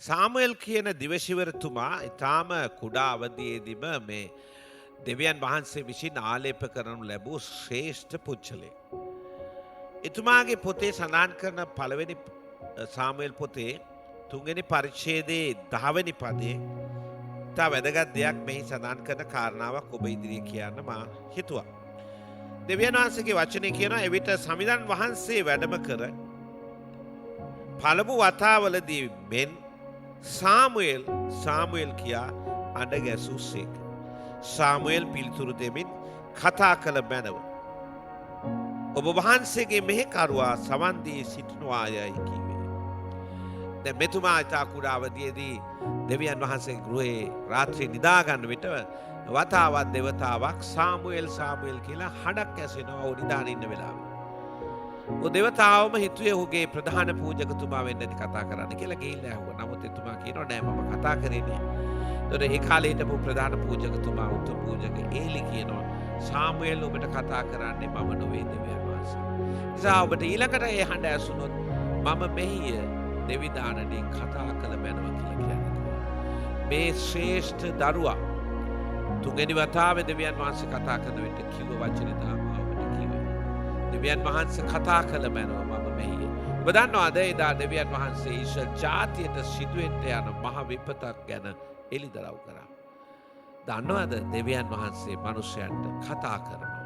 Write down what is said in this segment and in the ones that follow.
සාමුවෙල් කියන දිවශිවරතුමා ඊටාම කුඩා අවදියේදීම මේ දෙවියන් වහන්සේ විසින් ආලේප කරනු ලැබූ ශ්‍රේෂ්ඨ පුච්චලේ. එතුමාගේ පොතේ සඳහන් කරන පළවෙනි සාමුවෙල් පොතේ තුන්වෙනි පරිච්ඡේදයේ 10 වෙනි පදයේ තා වැදගත් දෙයක් මෙහි සඳහන් කරන කාරණාවක් ඔබ ඉදිරියේ කියන්න මා හිතුවා. දෙවියන් වහන්සේගේ වචනේ කියනවා එවිට සමිඳන් වහන්සේ වැඩම කර පළමු වතාවලදී මෙන් සාමුවෙල් සාමුවෙල් කියා අඬ ගැසූසේක. සාමුවෙල් පිළිතුරු දෙමින් කතා කළ මැනව. ඔබ වහන්සේගේ මෙහෙකරුවා සවන් දී සිටිනවා යයි කීවේ. දැන් මෙතුමා ඉතා කුඩා අවදියේදී දෙවියන් වහන්සේගේ ගෘහේ රාත්‍රී නිදා ගන්න විට වතාවක් දෙවතාවක් සාමුවෙල් සාමුවෙල් කියලා හඬක් ඇසෙනවා ඔහු නිදාගෙන ඉන්න වෙලාවේ. ඔය දෙවතාවම හිතුවේ ඔහුගේ ප්‍රධාන පූජකතුමා වෙන්න ඇති කතා කරන්න කියලා ගිහිල්ලා ඇහුවා. නමුත් එතුමා කියනවා නෑ මම කතා කරේ නෑ. ඒතකොට ඒ කාලේ හිටපු ප්‍රධාන පූජකතුමා උතුම් පූජක ඒලි කියනවා සාමුවෙල් ඔබට කතා කරන්නේ මම නොවේ දෙවියන් වහන්සේ. නිසා ඔබට ඊළඟට ඒ හඬ ඇසුනොත් මම මෙහිය දෙවි දානනේ කතා කළ මැනව කියලා කියන්නේ. මේ ශ්‍රේෂ්ඨ දරුවා තුන්වෙනි වතාවේ දෙවියන් වහන්සේ කතා කරන විට කිව්ව වචනේ තමයි ඔබට කිව්වේ. දෙවියන් වහන්සේ කතා කළ මැනව මම මෙහිය. ඔබ දන්නවාද එදා දෙවියන් වහන්සේ ඊශ්වර ජාතියට සිදුවෙන්න යන මහ විපතක් ගැන එළිදරව් කරා. දන්නවද දෙවියන් වහන්සේ මිනිසයන්ට කතා කරනවා.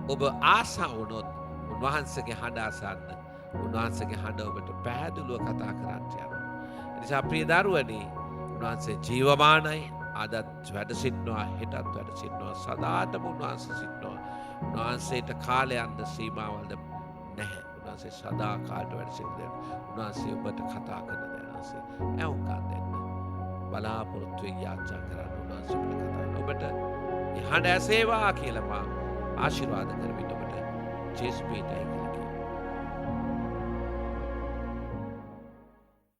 ඔබ ආසා වුණොත් උන්වහන්සේගේ හඬ අසන්න. උන්වහන්සේගේ හඬ ඔබට පැහැදිලිව කතා කරන්න යනවා. ඒ නිසා ප්‍රිය දරුවනි උන්වහන්සේ ජීවමානයි. අදත් වැඩ සිටිනවා හෙටත් වැඩ සිටිනවා සදාටම උන්වහන්සේ සිටිනවා. උන්වහන්සේට කාලයන්ද සීමාවල්ද නැහැ. උන්වහන්සේ සදා කාලට වැඩ සිටින. උන්වහන්සේ ඔබට කතා කරන දැනසේ ඇහුම්කන් දෙන්න. බලාපොරොත්තු වෙ යාචනා කරන්න උන්වහන්සේ ඔබට කතා කරන. ඔබට ඒ හඬ ඇසේවා කියලා මා ආශිර්වාද කරමින් ඔබට ජේසුස් පිටයි කියලා කියනවා.